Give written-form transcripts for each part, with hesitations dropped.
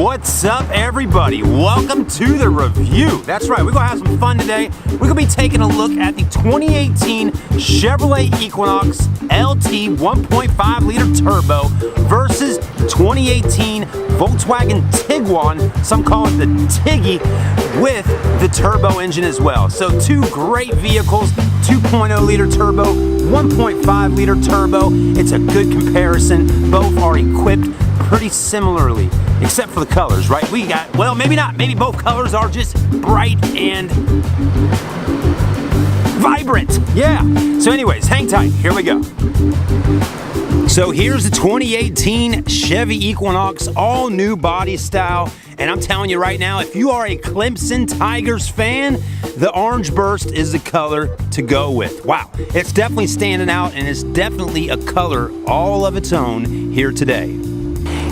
What's up, everybody? Welcome to the review. That's right, we're gonna have some fun today. We're gonna be taking a look at the 2018 Chevrolet Equinox LT 1.5 liter turbo versus 2018 Volkswagen Tiguan, some call it the Tiggy, with the turbo engine as well. So two great vehicles, 2.0 liter turbo, 1.5 liter turbo. It's a good comparison. Both are equipped pretty similarly, except for the colors, right? We got, well, maybe not. Maybe both colors are just bright and vibrant. Yeah. So anyways, hang tight. Here we go. So here's the 2018 Chevy Equinox, all new body style. And I'm telling you right now, if you are a Clemson Tigers fan, the orange burst is the color to go with. Wow, it's definitely standing out, and it's definitely a color all of its own here today.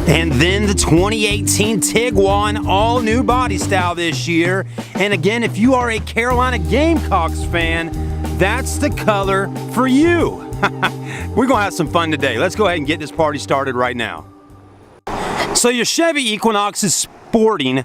And then the 2018 Tiguan, all new body style this year. And again, if you are a Carolina Gamecocks fan, that's the color for you. We're gonna have some fun today. Let's go ahead and get this party started right now. So your Chevy Equinox is sporting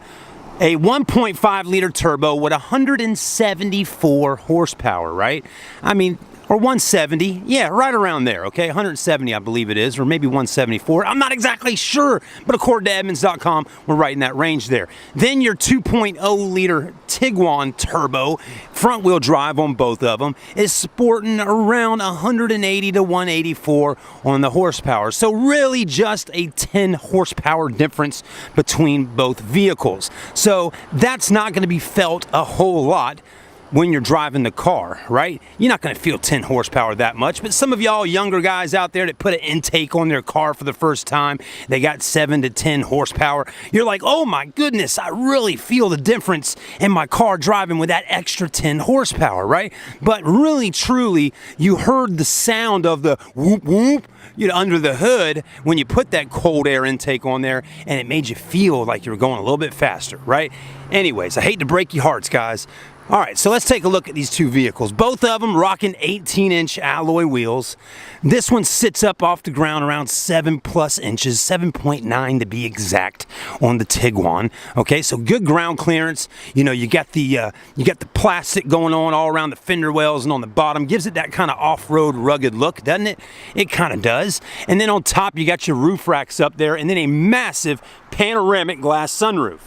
a 1.5 liter turbo with 174 horsepower, right? I mean, or 170, yeah, right around there, okay? 170, I believe it is, or maybe 174. I'm not exactly sure, but according to Edmunds.com, we're right in that range there. Then your 2.0 liter Tiguan turbo, front wheel drive on both of them, is sporting around 180 to 184 on the horsepower. So really just a 10 horsepower difference between both vehicles. So that's not gonna be felt a whole lot when you're driving the car, right? You're not gonna feel 10 horsepower that much, but some of y'all younger guys out there that put an intake on their car for the first time, they got 7 to 10 horsepower. You're like, oh my goodness, I really feel the difference in my car driving with that extra 10 horsepower, right? But really, truly, you heard the sound of the whoop whoop, you know, under the hood when you put that cold air intake on there, and it made you feel like you were going a little bit faster, right? Anyways, I hate to break your hearts, guys. All right, so let's take a look at these two vehicles. Both of them rocking 18-inch alloy wheels. This one sits up off the ground around 7+ inches, 7.9 to be exact, on the Tiguan. Okay, so good ground clearance. You know, you got the plastic going on all around the fender wells and on the bottom. Gives it that kind of off-road rugged look, doesn't it? It kind of does. And then on top, you got your roof racks up there, and then a massive panoramic glass sunroof.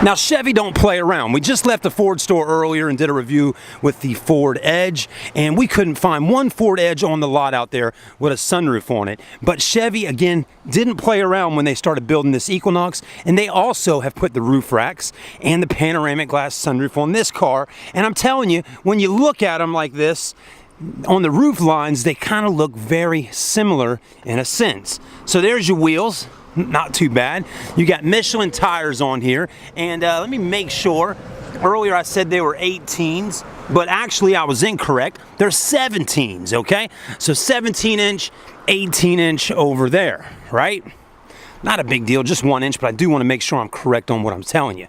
Now, Chevy don't play around. We just left the Ford store earlier and did a review with the Ford Edge, and we couldn't find one Ford Edge on the lot out there with a sunroof on it. But Chevy, again, didn't play around when they started building this Equinox, and they also have put the roof racks and the panoramic glass sunroof on this car. And I'm telling you, when you look at them like this, on the roof lines, they kind of look very similar in a sense. So there's your wheels. Not too bad. You got Michelin tires on here, and let me make sure. Earlier I said they were 18s, but actually I was incorrect. They're 17s, okay? So 17-inch, 18-inch over there, right? Not a big deal, just 1 inch, but I do want to make sure I'm correct on what I'm telling you.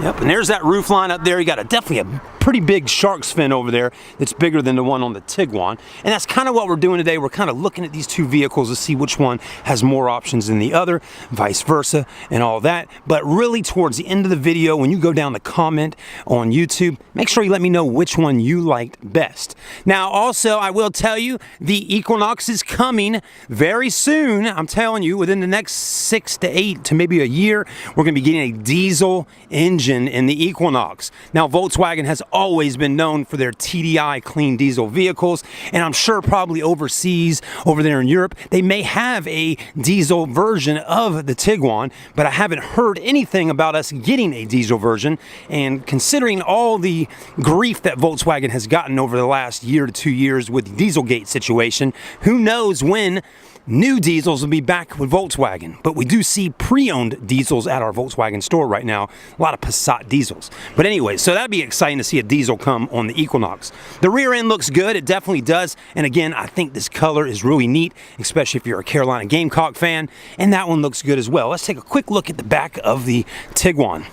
Yep, and there's that roof line up there. You got definitely a pretty big shark's fin over there that's bigger than the one on the Tiguan. And that's kind of what we're doing today. We're kind of looking at these two vehicles to see which one has more options than the other, vice versa, and all that. But really, towards the end of the video, when you go down the comment on YouTube, make sure you let me know which one you liked best. Now, also, I will tell you, the Equinox is coming very soon. I'm telling you, within the next 6 to 8 to maybe a year, we're going to be getting a diesel engine in the Equinox. Now, Volkswagen has always been known for their TDI clean diesel vehicles, and I'm sure probably overseas, over there in Europe, they may have a diesel version of the Tiguan, but I haven't heard anything about us getting a diesel version. And considering all the grief that Volkswagen has gotten over the last year to 2 years with the Dieselgate situation, who knows when new diesels will be back with Volkswagen. But we do see pre-owned diesels at our Volkswagen store right now. A lot of Passat diesels. But anyway, so that'd be exciting to see a diesel come on the Equinox. The rear end looks good. It definitely does. And again, I think this color is really neat, especially if you're a Carolina Gamecock fan. And that one looks good as well. Let's take a quick look at the back of the Tiguan.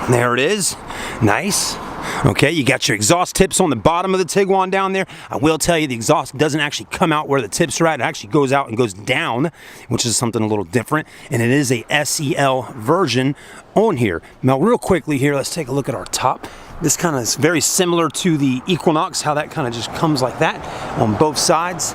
There it is. Nice. Okay, you got your exhaust tips on the bottom of the Tiguan down there. I will tell you the exhaust doesn't actually come out where the tips are at. It actually goes out and goes down, which is something a little different. And it is a SEL version on here. Now, real quickly here, let's take a look at our top. This kind of is very similar to the Equinox, how that kind of just comes like that on both sides.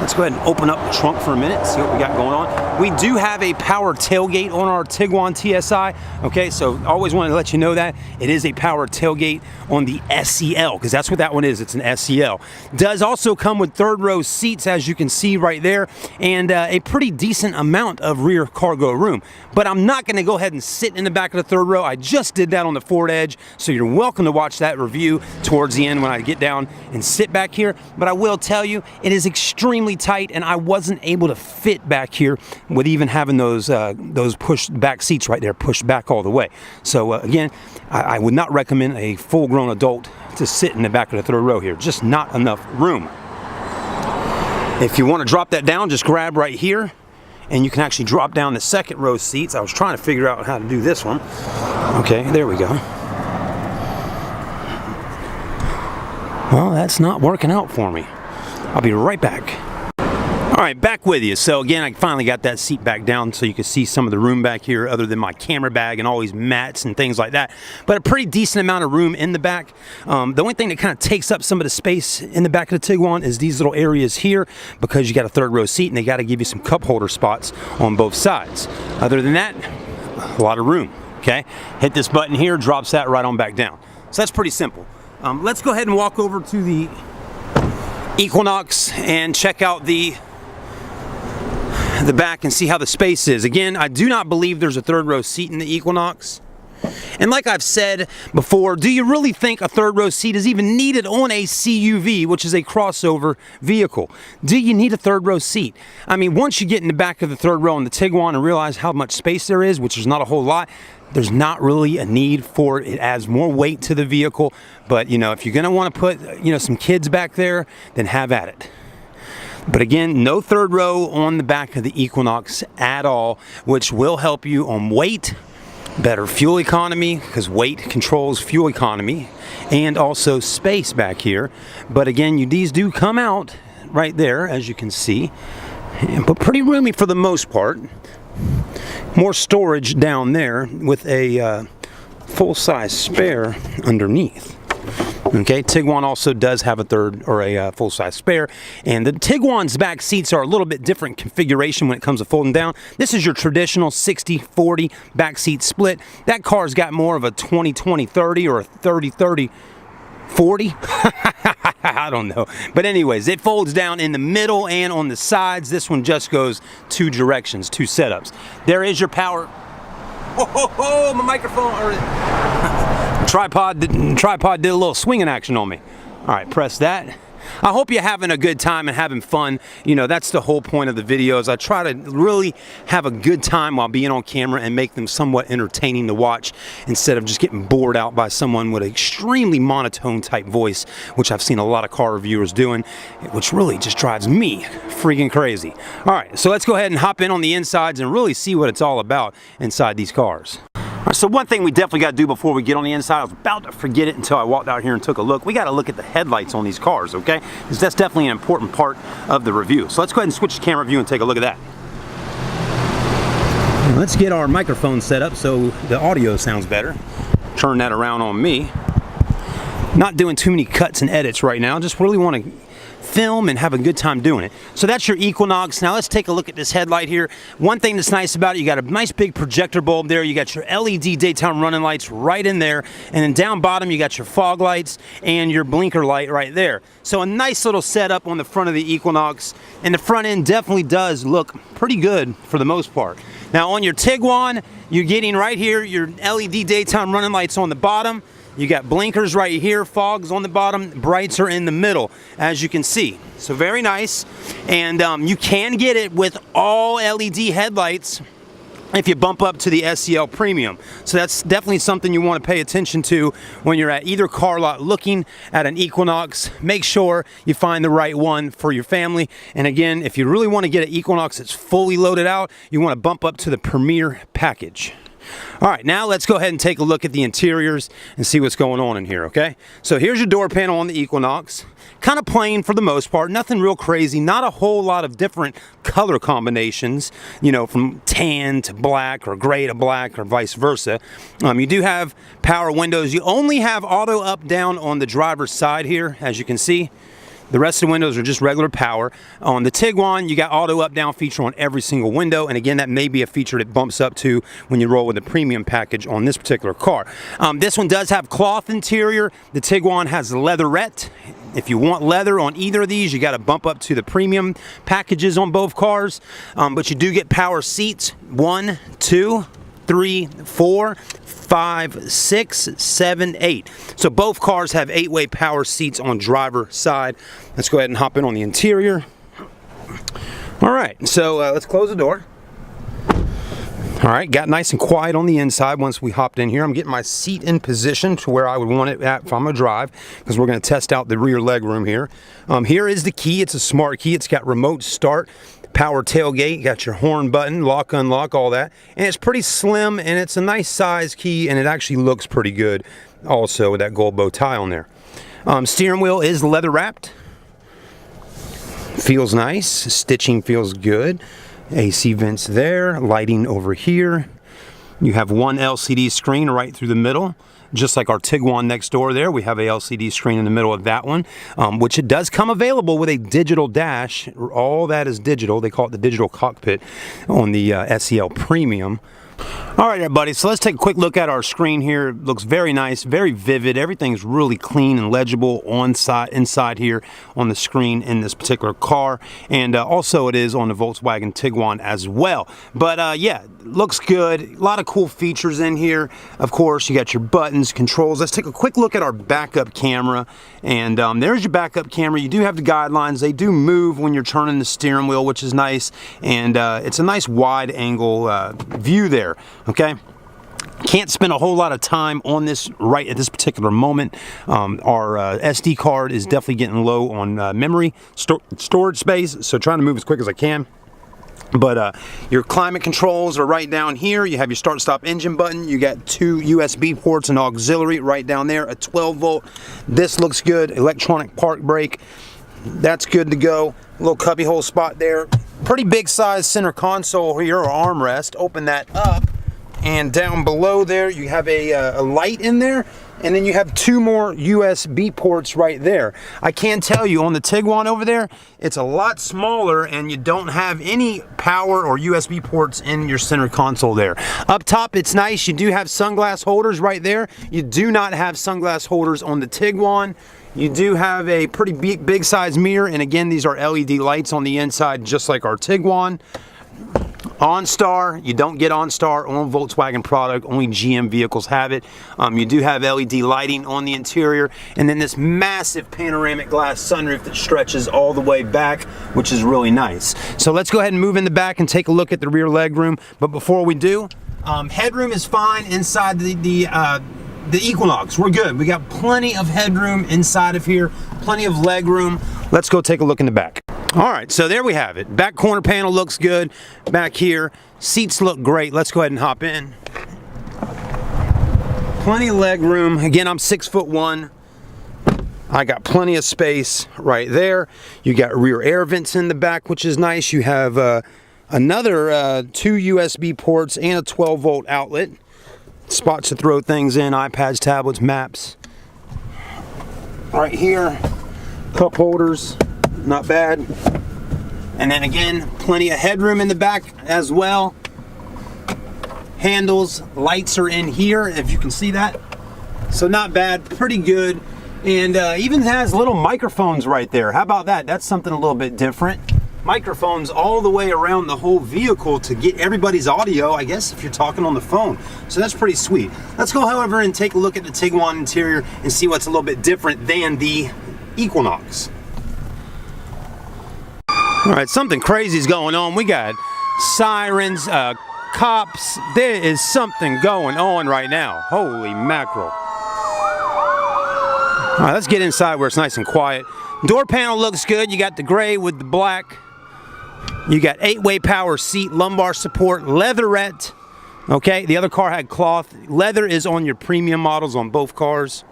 Let's go ahead and open up the trunk for a minute, see what we got going on. We do have a power tailgate on our Tiguan TSI. Okay, so always wanted to let you know that. It is a power tailgate on the SEL, because that's what that one is, it's an SEL. Does also come with third row seats, as you can see right there, and a pretty decent amount of rear cargo room. But I'm not gonna go ahead and sit in the back of the third row. I just did that on the Ford Edge, so you're welcome to watch that review towards the end when I get down and sit back here. But I will tell you, it is extremely tight, and I wasn't able to fit back here with even having those pushed back seats right there, pushed back all the way. So again, I would not recommend a full-grown adult to sit in the back of the third row here. Just not enough room. If you want to drop that down, just grab right here, and you can actually drop down the second row seats. I was trying to figure out how to do this one. Okay, there we go. Well, that's not working out for me. I'll be right back. All right, back with you. So again, I finally got that seat back down so you can see some of the room back here other than my camera bag and all these mats and things like that. But a pretty decent amount of room in the back. The only thing that kind of takes up some of the space in the back of the Tiguan is these little areas here, because you got a third row seat and they got to give you some cup holder spots on both sides. Other than that, a lot of room, okay? Hit this button here, drops that right on back down. So that's pretty simple. Let's go ahead and walk over to the Equinox and check out the back and see how the space is. Again, I do not believe there's a third row seat in the Equinox. And like I've said before, do you really think a third row seat is even needed on a CUV, which is a crossover vehicle? Do you need a third row seat? I mean, once you get in the back of the third row in the Tiguan and realize how much space there is, which is not a whole lot, there's not really a need for it. It adds more weight to the vehicle. But, you know, if you're going to want to put, you know, some kids back there, then have at it. But again, no third row on the back of the Equinox at all, which will help you on weight, better fuel economy, because weight controls fuel economy, and also space back here. But again, these do come out right there, as you can see, but pretty roomy for the most part. More storage down there with a full-size spare underneath. Okay, Tiguan also does have a third or a full-size spare, and the Tiguan's back seats are a little bit different configuration when it comes to folding down. This is your traditional 60-40 back seat split. That car's got more of a 20-20-30 or a 30-30-40. I don't know, but anyways, it folds down in the middle and on the sides. This one just goes two directions, two setups. There is your power. Oh, my microphone, or tripod did a little swinging action on me. All right, press that. I hope you're having a good time and having fun. You know, that's the whole point of the videos. I try to really have a good time while being on camera and make them somewhat entertaining to watch, instead of just getting bored out by someone with an extremely monotone type voice, which I've seen a lot of car reviewers doing, which really just drives me freaking crazy. All right, so let's go ahead and hop in on the insides and really see what it's all about inside these cars. All right, so one thing we definitely got to do before we get on the inside, I was about to forget it until I walked out here and took a look. We got to look at the headlights on these cars, okay? Because that's definitely an important part of the review. So let's go ahead and switch to camera view and take a look at that. Let's get our microphone set up so the audio sounds better. Turn that around on me. Not doing too many cuts and edits right now. Just really want to film and have a good time doing it. So that's your Equinox. Now let's take a look at this headlight here. One thing that's nice about it, you got a nice big projector bulb there. You got your LED daytime running lights right in there. And then down bottom, you got your fog lights and your blinker light right there. So a nice little setup on the front of the Equinox. And the front end definitely does look pretty good for the most part. Now on your Tiguan, you're getting right here your LED daytime running lights on the bottom. You got blinkers right here, fogs on the bottom, brights are in the middle, as you can see. So very nice. And you can get it with all LED headlights if you bump up to the SEL Premium. So that's definitely something you want to pay attention to when you're at either car lot looking at an Equinox. Make sure you find the right one for your family. And again, if you really want to get an Equinox that's fully loaded out, you want to bump up to the Premier package. All right, now let's go ahead and take a look at the interiors and see what's going on in here, okay? So here's your door panel on the Equinox. Kind of plain for the most part, nothing real crazy, not a whole lot of different color combinations, you know, from tan to black or gray to black or vice versa. You do have power windows. You only have auto up down on the driver's side here, as you can see. The rest of the windows are just regular power. On the Tiguan, you got auto up down feature on every single window, and again, that may be a feature that bumps up to when you roll with the premium package on this particular car. This one does have cloth interior. The Tiguan has leatherette. If you want leather on either of these, you got to bump up to the premium packages on both cars. But you do get power seats, 1, 2, 3, 4, 5, 6, 7, 8. So both cars have 8-way power seats on driver side. Let's go ahead and hop in on the interior. All right, so let's close the door. All right, got nice and quiet on the inside once we hopped in here. I'm getting my seat in position to where I would want it at if I'm gonna drive, because we're gonna test out the rear leg room here. Here is the key. It's a smart key. It's got remote start, power tailgate, got your horn button, lock, unlock, all that. And it's pretty slim, and it's a nice size key, and it actually looks pretty good also with that gold bow tie on there. Steering wheel is leather wrapped. Feels nice. Stitching feels good. AC vents there, lighting over here. You have one LCD screen right through the middle. Just like our Tiguan next door there, we have a LCD screen in the middle of that one, which it does come available with a digital dash. All that is digital. They call it the digital cockpit on the SEL Premium. All right, everybody, so let's take a quick look at our screen here. It looks very nice, very vivid. Everything's really clean and legible inside here on the screen in this particular car. And also it is on the Volkswagen Tiguan as well. But yeah, looks good. A lot of cool features in here. Of course, you got your buttons, controls. Let's take a quick look at our backup camera. And there's your backup camera. You do have the guidelines. They do move when you're turning the steering wheel, which is nice. And it's a nice wide angle view there. Okay, can't spend a whole lot of time on this right at this particular moment. Our SD card is definitely getting low on memory storage space, so trying to move as quick as I can. But your climate controls are right down here. You have your start stop engine button. You got 2 USB ports and auxiliary right down there, a 12 volt. This looks good. Electronic park brake. That's good to go. Little cubby hole spot there. Pretty big size center console here, or armrest. Open that up, and down below there you have a light in there, and then you have 2 more USB ports right there. I can tell you on the Tiguan over there, it's a lot smaller, and you don't have any power or USB ports in your center console there. Up top, it's nice. You do have sunglass holders right there. You do not have sunglass holders on the Tiguan. You do have a pretty big size mirror, and again, these are LED lights on the inside, just like our Tiguan. OnStar, you don't get OnStar on Volkswagen product, only GM vehicles have it. You do have LED lighting on the interior, and then this massive panoramic glass sunroof that stretches all the way back, which is really nice. So let's go ahead and move in the back and take a look at the rear leg room. But before we do, headroom is fine inside the Equinox. We're good. We got plenty of headroom inside of here, plenty of leg room. Let's go take a look in the back. All right, so there we have it. Back corner panel looks good. Back here, seats look great. Let's go ahead and hop in. Plenty of leg room. Again, I'm 6'1". I got plenty of space right there. You got rear air vents in the back, which is nice. You have another 2 USB ports and a 12 volt outlet. Spots to throw things in, iPads, tablets, maps. Right here, cup holders, not bad. And then again, plenty of headroom in the back as well. Handles, lights are in here, if you can see that. So not bad, pretty good. And even has little microphones right there. How about that? That's something a little bit different. Microphones all the way around the whole vehicle to get everybody's audio, I guess, if you're talking on the phone. So that's pretty sweet. Let's go, however, and take a look at the Tiguan interior and see what's a little bit different than the Equinox. All right, something crazy is going on. We got sirens, cops. There is something going on right now. Holy mackerel. All right, let's get inside where it's nice and quiet. Door panel looks good. You got the gray with the black. You got 8-way power seat, lumbar support, leatherette. Okay, the other car had cloth. Leather is on your premium models on both cars.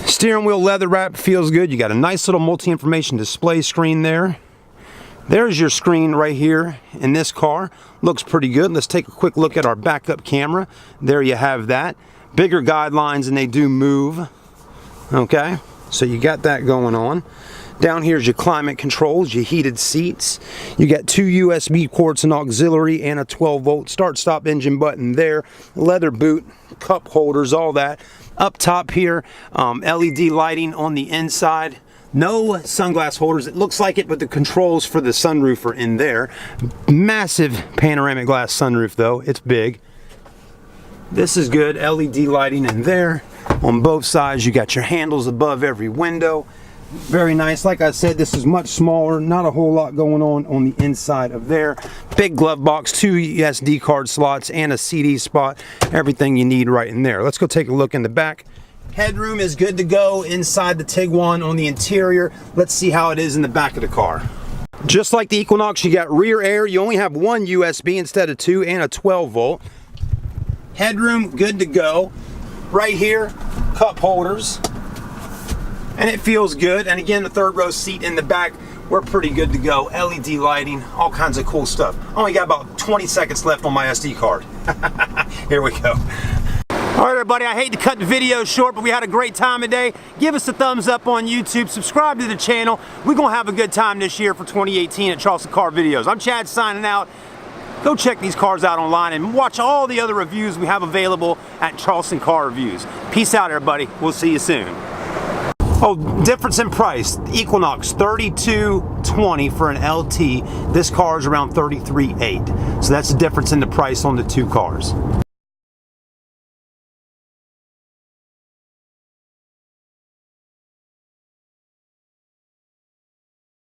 Steering wheel leather wrap feels good. You got a nice little multi-information display screen there. There's your screen right here in this car. Looks pretty good. Let's take a quick look at our backup camera. There you have that. Bigger guidelines and they do move. Okay, so you got that going on. Down here's your climate controls, your heated seats. You got 2 USB ports and auxiliary and a 12-volt start-stop engine button there. Leather boot, cup holders, all that. Up top here, LED lighting on the inside. No sunglass holders. It looks like it, but the controls for the sunroof are in there. Massive panoramic glass sunroof though. It's big. This is good. LED lighting in there. On both sides, you got your handles above every window. Very nice. Like I said, this is much smaller. Not a whole lot going on the inside of there. Big glove box, 2 SD card slots, and a CD spot. Everything you need right in there. Let's go take a look in the back. Headroom is good to go inside the Tiguan on the interior. Let's see how it is in the back of the car. Just like the Equinox, you got rear air. You only have 1 USB instead of 2 and a 12-volt. Headroom, good to go. Right here, cup holders. And it feels good. And again, the 3rd row seat in the back, we're pretty good to go. LED lighting, all kinds of cool stuff. Only got about 20 seconds left on my SD card. Here we go. All right, everybody, I hate to cut the video short, but we had a great time today. Give us a thumbs up on YouTube, subscribe to the channel. We're gonna have a good time this year for 2018 at Charleston Car Videos. I'm Chad signing out. Go check these cars out online and watch all the other reviews we have available at Charleston Car Reviews. Peace out, everybody. We'll see you soon. Oh, difference in price. Equinox, $32,220 for an LT. This car is around $33,800. So that's the difference in the price on the 2 cars.